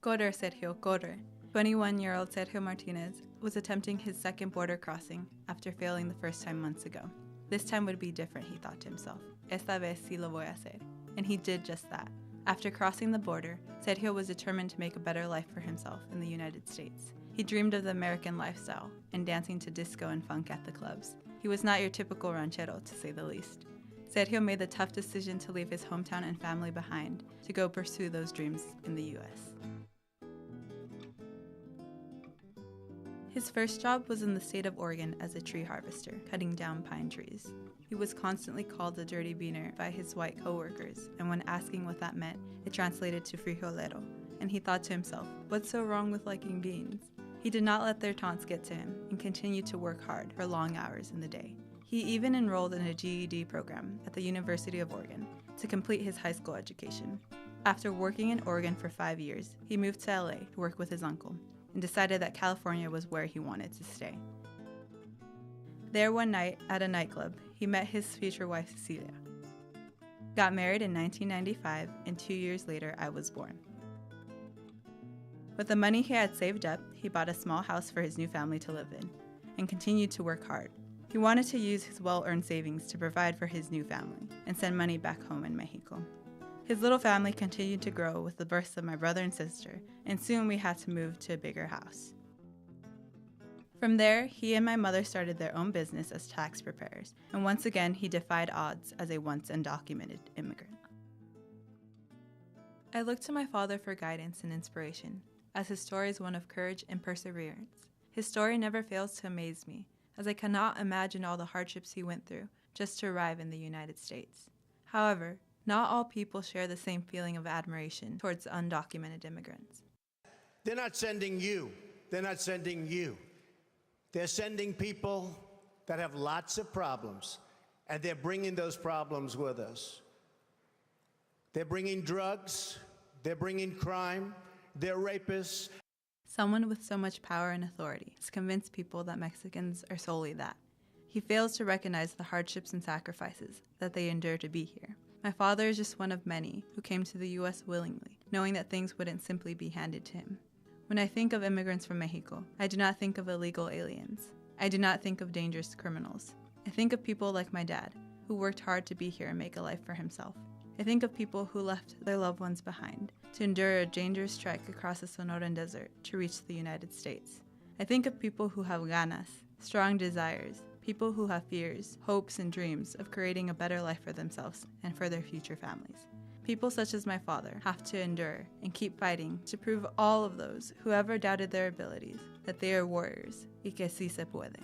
Corre, Sergio, corre. 21-year-old Sergio Martinez was attempting his second border crossing after failing the first time months ago. This time would be different, he thought to himself. Esta vez sí lo voy a hacer. And he did just that. After crossing the border, Sergio was determined to make a better life for himself in the United States. He dreamed of the American lifestyle and dancing to disco and funk at the clubs. He was not your typical ranchero, to say the least. Sergio made the tough decision to leave his hometown and family behind to go pursue those dreams in the U.S. His first job was in the state of Oregon as a tree harvester, cutting down pine trees. He was constantly called a dirty beaner by his white coworkers, and when asking what that meant, it translated to frijolero, and he thought to himself, what's so wrong with liking beans? He did not let their taunts get to him and continued to work hard for long hours in the day. He even enrolled in a GED program at the University of Oregon to complete his high school education. After working in Oregon for 5 years, he moved to LA to work with his uncle and decided that California was where he wanted to stay. There one night at a nightclub, he met his future wife Cecilia. Got married in 1995, and 2 years later I was born. With the money he had saved up, he bought a small house for his new family to live in and continued to work hard. He wanted to use his well-earned savings to provide for his new family and send money back home in Mexico. His little family continued to grow with the births of my brother and sister, and soon we had to move to a bigger house. From there, he and my mother started their own business as tax preparers, and once again he defied odds as a once undocumented immigrant. I looked to my father for guidance and inspiration, as his story is one of courage and perseverance. His story never fails to amaze me, as I cannot imagine all the hardships he went through just to arrive in the United States. However, not all people share the same feeling of admiration towards undocumented immigrants. They're not sending you. They're not sending you. They're sending people that have lots of problems, and they're bringing those problems with us. They're bringing drugs. They're bringing crime. They're rapists. Someone with so much power and authority has convinced people that Mexicans are solely that. He fails to recognize the hardships and sacrifices that they endure to be here. My father is just one of many who came to the U.S. willingly, knowing that things wouldn't simply be handed to him. When I think of immigrants from Mexico, I do not think of illegal aliens. I do not think of dangerous criminals. I think of people like my dad, who worked hard to be here and make a life for himself. I think of people who left their loved ones behind to endure a dangerous trek across the Sonoran Desert to reach the United States. I think of people who have ganas, strong desires, people who have fears, hopes, and dreams of creating a better life for themselves and for their future families. People such as my father have to endure and keep fighting to prove all of those who ever doubted their abilities that they are warriors y que sí se puede.